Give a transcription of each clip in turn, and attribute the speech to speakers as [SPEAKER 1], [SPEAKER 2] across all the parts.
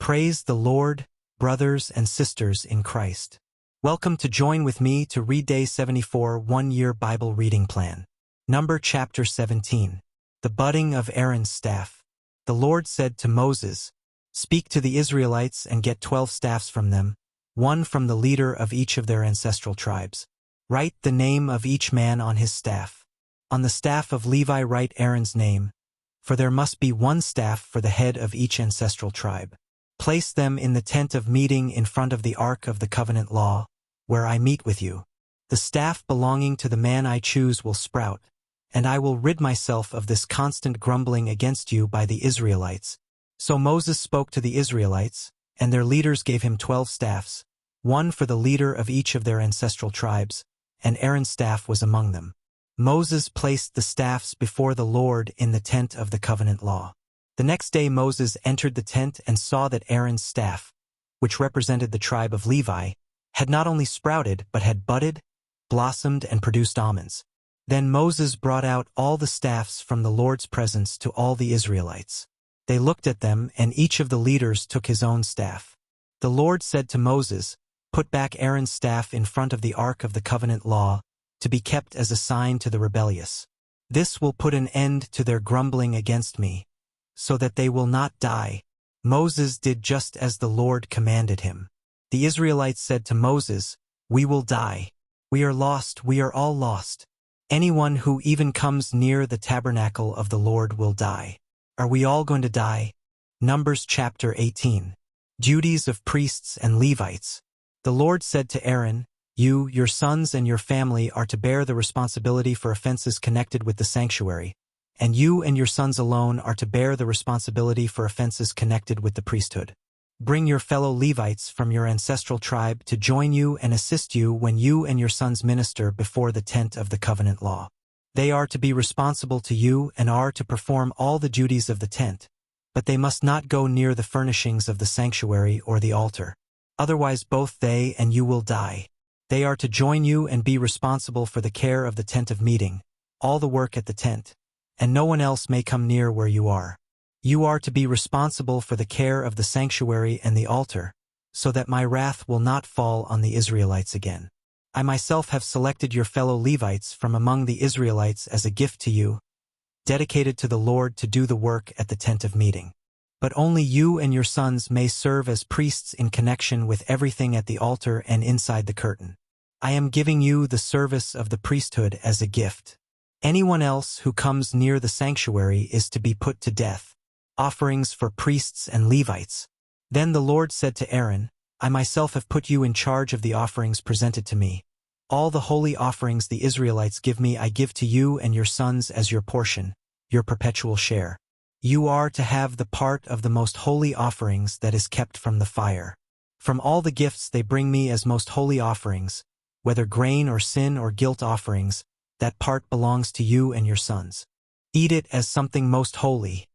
[SPEAKER 1] Praise the Lord, brothers and sisters in Christ. Welcome to join with me to read Day 74 One-Year Bible Reading Plan. Number Chapter 17. The Budding of Aaron's Staff. The Lord said to Moses, "Speak to the Israelites and get 12 staffs from them, one from the leader of each of their ancestral tribes. Write the name of each man on his staff. On the staff of Levi write Aaron's name, for there must be one staff for the head of each ancestral tribe. Place them in the tent of meeting in front of the ark of the covenant law, where I meet with you. The staff belonging to the man I choose will sprout, and I will rid myself of this constant grumbling against you by the Israelites." So Moses spoke to the Israelites, and their leaders gave him 12 staffs, one for the leader of each of their ancestral tribes, and Aaron's staff was among them. Moses placed the staffs before the Lord in the tent of the covenant law. The next day Moses entered the tent and saw that Aaron's staff, which represented the tribe of Levi, had not only sprouted but had budded, blossomed, and produced almonds. Then Moses brought out all the staffs from the Lord's presence to all the Israelites. They looked at them, and each of the leaders took his own staff. The Lord said to Moses, "Put back Aaron's staff in front of the ark of the covenant law, to be kept as a sign to the rebellious. This will put an end to their grumbling against me, so that they will not die." Moses did just as the Lord commanded him. The Israelites said to Moses, "We will die. We are lost, we are all lost. Anyone who even comes near the tabernacle of the Lord will die. Are we all going to die?" Numbers chapter 18. Duties of priests and Levites. The Lord said to Aaron, "You, your sons, and your family are to bear the responsibility for offenses connected with the sanctuary, and you and your sons alone are to bear the responsibility for offenses connected with the priesthood. Bring your fellow Levites from your ancestral tribe to join you and assist you when you and your sons minister before the tent of the covenant law. They are to be responsible to you and are to perform all the duties of the tent, but they must not go near the furnishings of the sanctuary or the altar. Otherwise both they and you will die. They are to join you and be responsible for the care of the tent of meeting, all the work at the tent, and no one else may come near where you are. You are to be responsible for the care of the sanctuary and the altar, so that my wrath will not fall on the Israelites again. I myself have selected your fellow Levites from among the Israelites as a gift to you, dedicated to the Lord to do the work at the tent of meeting. But only you and your sons may serve as priests in connection with everything at the altar and inside the curtain. I am giving you the service of the priesthood as a gift. Anyone else who comes near the sanctuary is to be put to death. Offerings for priests and Levites. Then the Lord said to Aaron, "I myself have put you in charge of the offerings presented to me. All the holy offerings the Israelites give me I give to you and your sons as your portion, your perpetual share. You are to have the part of the most holy offerings that is kept from the fire. From all the gifts they bring me as most holy offerings, whether grain or sin or guilt offerings, that part belongs to you and your sons. Eat it as something most holy.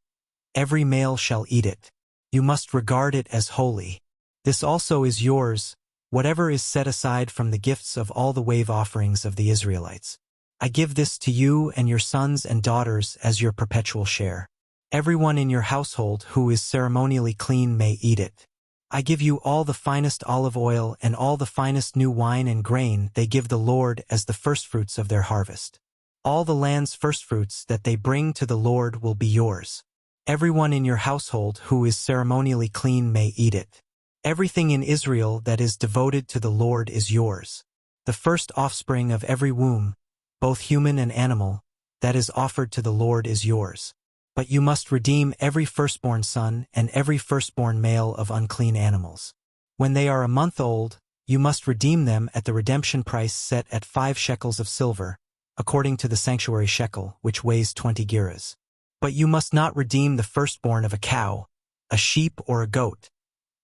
[SPEAKER 1] Every male shall eat it. You must regard it as holy. This also is yours, whatever is set aside from the gifts of all the wave offerings of the Israelites. I give this to you and your sons and daughters as your perpetual share. Everyone in your household who is ceremonially clean may eat it. I give you all the finest olive oil and all the finest new wine and grain they give the Lord as the firstfruits of their harvest. All the land's firstfruits that they bring to the Lord will be yours. Everyone in your household who is ceremonially clean may eat it. Everything in Israel that is devoted to the Lord is yours. The first offspring of every womb, both human and animal, that is offered to the Lord is yours. But you must redeem every firstborn son and every firstborn male of unclean animals. When they are a month old, you must redeem them at the redemption price set at 5 shekels of silver, according to the sanctuary shekel, which weighs 20 gerahs. But you must not redeem the firstborn of a cow, a sheep, or a goat.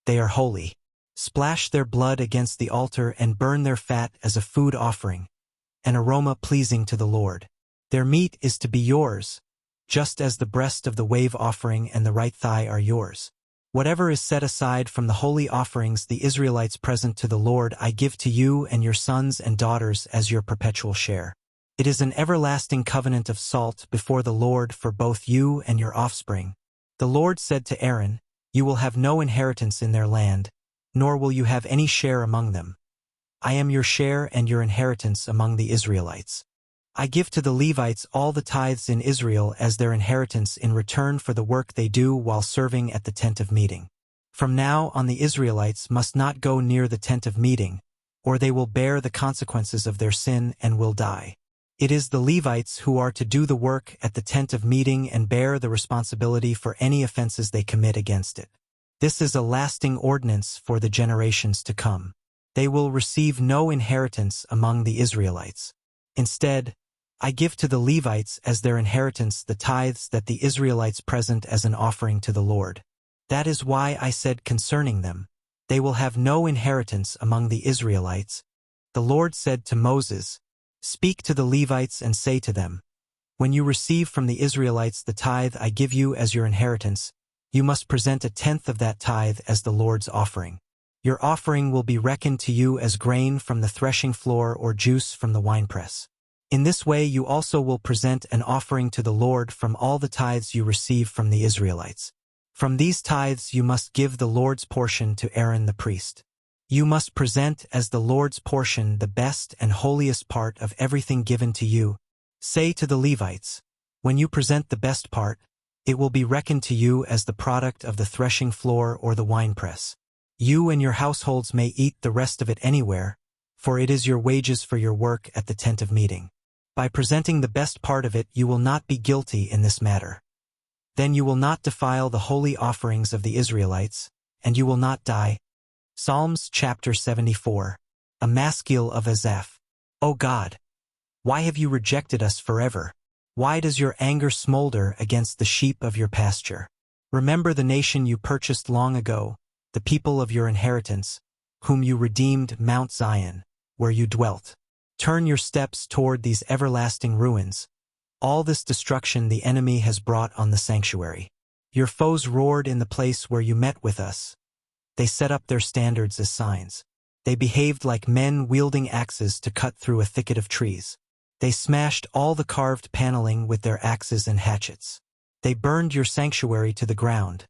[SPEAKER 1] They are holy. Splash their blood against the altar and burn their fat as a food offering, an aroma pleasing to the Lord. Their meat is to be yours, just as the breast of the wave offering and the right thigh are yours. Whatever is set aside from the holy offerings the Israelites present to the Lord I give to you and your sons and daughters as your perpetual share. It is an everlasting covenant of salt before the Lord for both you and your offspring. The Lord said to Aaron, You will have no inheritance in their land, nor will you have any share among them. I am your share and your inheritance among the Israelites. I give to the Levites all the tithes in Israel as their inheritance in return for the work they do while serving at the tent of meeting. From now on the Israelites must not go near the tent of meeting, or they will bear the consequences of their sin and will die. It is the Levites who are to do the work at the tent of meeting and bear the responsibility for any offenses they commit against it. This is a lasting ordinance for the generations to come. They will receive no inheritance among the Israelites. Instead, I give to the Levites as their inheritance the tithes that the Israelites present as an offering to the Lord. That is why I said concerning them, they will have no inheritance among the Israelites. The Lord said to Moses, Speak to the Levites and say to them, When you receive from the Israelites the tithe I give you as your inheritance, you must present a tenth of that tithe as the Lord's offering. Your offering will be reckoned to you as grain from the threshing floor or juice from the winepress. In this way you also will present an offering to the Lord from all the tithes you receive from the Israelites. From these tithes you must give the Lord's portion to Aaron the priest. You must present as the Lord's portion the best and holiest part of everything given to you. Say to the Levites, When you present the best part, it will be reckoned to you as the product of the threshing floor or the winepress. You and your households may eat the rest of it anywhere, for it is your wages for your work at the tent of meeting. By presenting the best part of it you will not be guilty in this matter. Then you will not defile the holy offerings of the Israelites, and you will not die. Psalms chapter 74. A Maskil of Asaph. O God, why have you rejected us forever? Why does your anger smolder against the sheep of your pasture? Remember the nation you purchased long ago, the people of your inheritance, whom you redeemed, Mount Zion, where you dwelt. Turn your steps toward these everlasting ruins. All this destruction the enemy has brought on the sanctuary. Your foes roared in the place where you met with us. They set up their standards as signs. They behaved like men wielding axes to cut through a thicket of trees. They smashed all the carved paneling with their axes and hatchets. They burned your sanctuary to the ground.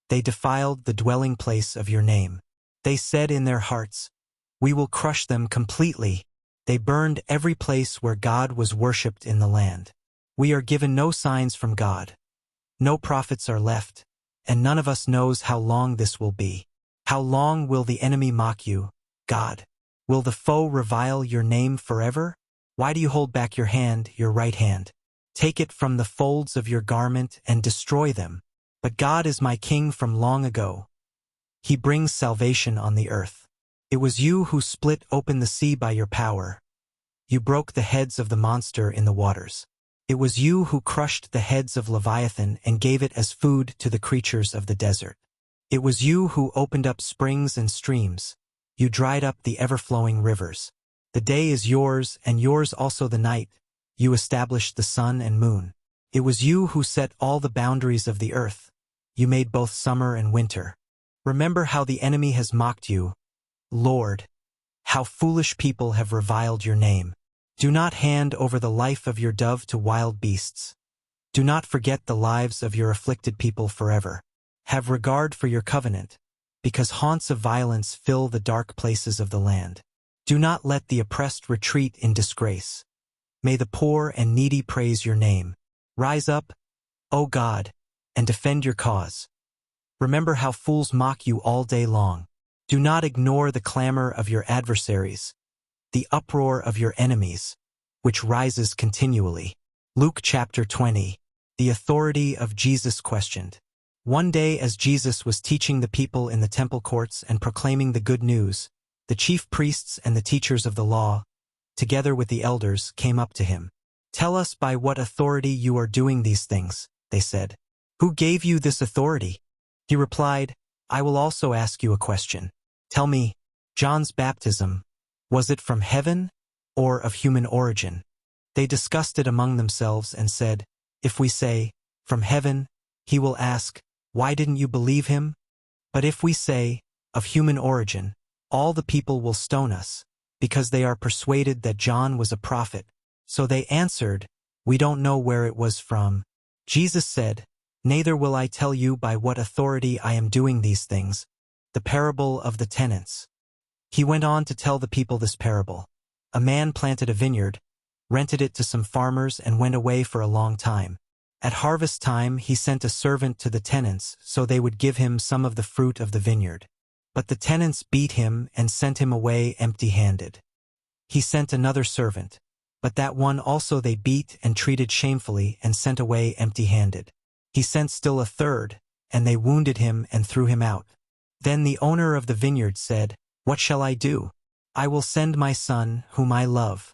[SPEAKER 1] They defiled the dwelling place of your name. They said in their hearts, We will crush them completely. They burned every place where God was worshipped in the land. We are given no signs from God. No prophets are left, and none of us knows how long this will be. How long will the enemy mock you, God? Will the foe revile your name forever? Why do you hold back your hand, your right hand? Take it from the folds of your garment and destroy them. But God is my king from long ago. He brings salvation on the earth. It was you who split open the sea by your power. You broke the heads of the monster in the waters. It was you who crushed the heads of Leviathan and gave it as food to the creatures of the desert. It was you who opened up springs and streams. You dried up the ever-flowing rivers. The day is yours, and yours also the night. You established the sun and moon. It was you who set all the boundaries of the earth. You made both summer and winter. Remember how the enemy has mocked you, Lord, how foolish people have reviled your name. Do not hand over the life of your dove to wild beasts. Do not forget the lives of your afflicted people forever. Have regard for your covenant, because haunts of violence fill the dark places of the land. Do not let the oppressed retreat in disgrace. May the poor and needy praise your name. Rise up, O God, and defend your cause. Remember how fools mock you all day long. Do not ignore the clamor of your adversaries, the uproar of your enemies, which rises continually. Luke chapter 20. The authority of Jesus questioned. One day as Jesus was teaching the people in the temple courts and proclaiming the good news, the chief priests and the teachers of the law, together with the elders, came up to him. Tell us by what authority you are doing these things, they said. Who gave you this authority? He replied, I will also ask you a question. Tell me, John's baptism, was it from heaven or of human origin? They discussed it among themselves and said, If we say, from heaven, he will ask, Why didn't you believe him? But if we say, of human origin, all the people will stone us, because they are persuaded that John was a prophet. So they answered, We don't know where it was from. Jesus said, Neither will I tell you by what authority I am doing these things. The parable of the tenants. He went on to tell the people this parable. A man planted a vineyard, rented it to some farmers and went away for a long time. At harvest time he sent a servant to the tenants so they would give him some of the fruit of the vineyard. But the tenants beat him and sent him away empty-handed. He sent another servant, but that one also they beat and treated shamefully and sent away empty-handed. He sent still a third, and they wounded him and threw him out. Then the owner of the vineyard said, "What shall I do? I will send my son, whom I love.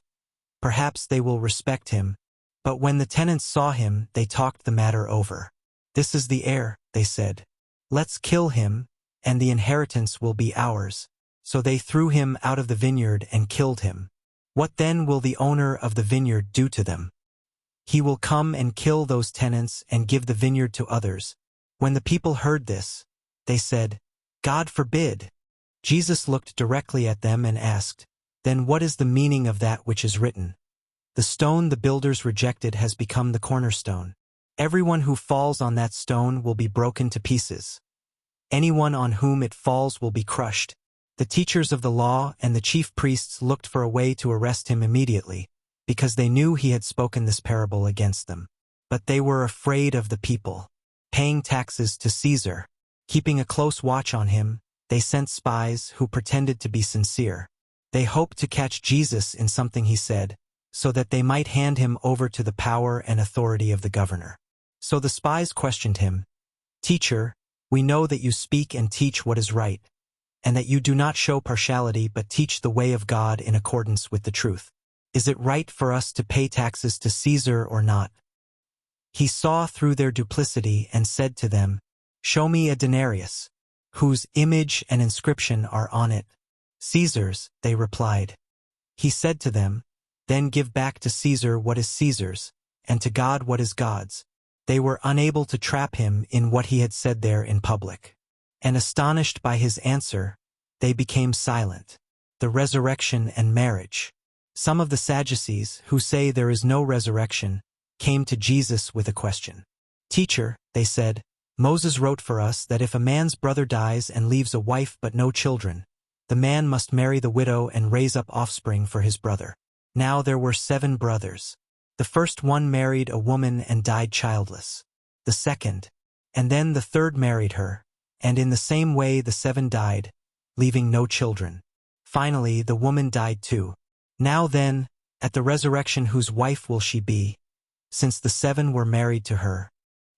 [SPEAKER 1] Perhaps they will respect him." But when the tenants saw him, they talked the matter over. "This is the heir," they said. "Let's kill him, and the inheritance will be ours." So they threw him out of the vineyard and killed him. What then will the owner of the vineyard do to them? He will come and kill those tenants and give the vineyard to others. When the people heard this, they said, "God forbid." Jesus looked directly at them and asked, "Then what is the meaning of that which is written? The stone the builders rejected has become the cornerstone. Everyone who falls on that stone will be broken to pieces. Anyone on whom it falls will be crushed." The teachers of the law and the chief priests looked for a way to arrest him immediately, because they knew he had spoken this parable against them. But they were afraid of the people. Paying taxes to Caesar, keeping a close watch on him, they sent spies who pretended to be sincere. They hoped to catch Jesus in something he said, so that they might hand him over to the power and authority of the governor. So the spies questioned him, "Teacher, we know that you speak and teach what is right, and that you do not show partiality but teach the way of God in accordance with the truth. Is it right for us to pay taxes to Caesar or not?" He saw through their duplicity and said to them, "Show me a denarius, whose image and inscription are on it." "Caesar's," they replied. He said to them, "Then give back to Caesar what is Caesar's, and to God what is God's." They were unable to trap him in what he had said there in public. And astonished by his answer, they became silent. The resurrection and marriage. Some of the Sadducees, who say there is no resurrection, came to Jesus with a question. "Teacher," they said, "Moses wrote for us that if a man's brother dies and leaves a wife but no children, the man must marry the widow and raise up offspring for his brother. Now there were 7 brothers. The first one married a woman and died childless. The second, and then the third married her, and in the same way the 7 died, leaving no children. Finally the woman died too. Now then, at the resurrection whose wife will she be, since the 7 were married to her?"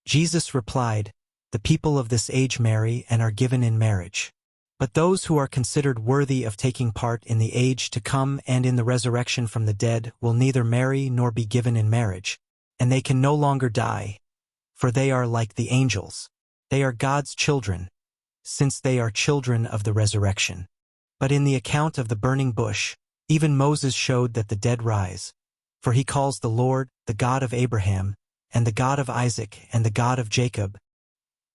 [SPEAKER 1] Jesus replied, "The people of this age marry and are given in marriage. But those who are considered worthy of taking part in the age to come and in the resurrection from the dead will neither marry nor be given in marriage, and they can no longer die, for they are like the angels. They are God's children, since they are children of the resurrection. But in the account of the burning bush, even Moses showed that the dead rise, for he calls the Lord the God of Abraham, and the God of Isaac, and the God of Jacob.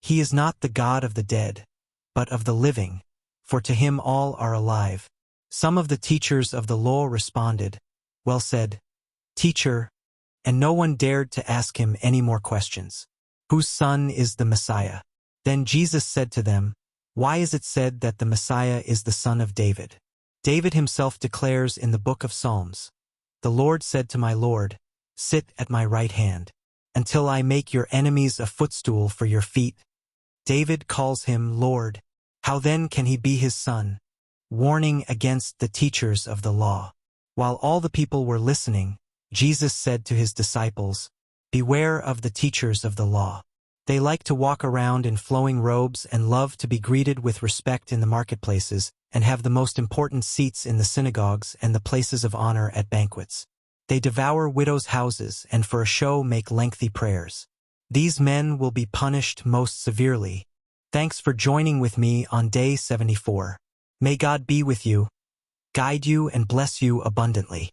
[SPEAKER 1] He is not the God of the dead, but of the living, for to him all are alive." Some of the teachers of the law responded, "Well said, Teacher," and no one dared to ask him any more questions. "Whose son is the Messiah?" Then Jesus said to them, "Why is it said that the Messiah is the son of David? David himself declares in the book of Psalms, 'The Lord said to my Lord, sit at my right hand, until I make your enemies a footstool for your feet.' David calls him Lord. How then can he be his son?" Warning against the teachers of the law. While all the people were listening, Jesus said to his disciples, "Beware of the teachers of the law. They like to walk around in flowing robes and love to be greeted with respect in the marketplaces and have the most important seats in the synagogues and the places of honor at banquets. They devour widows' houses and for a show make lengthy prayers. These men will be punished most severely. Thanks for joining with me on day 74. May God be with you, guide you and bless you abundantly.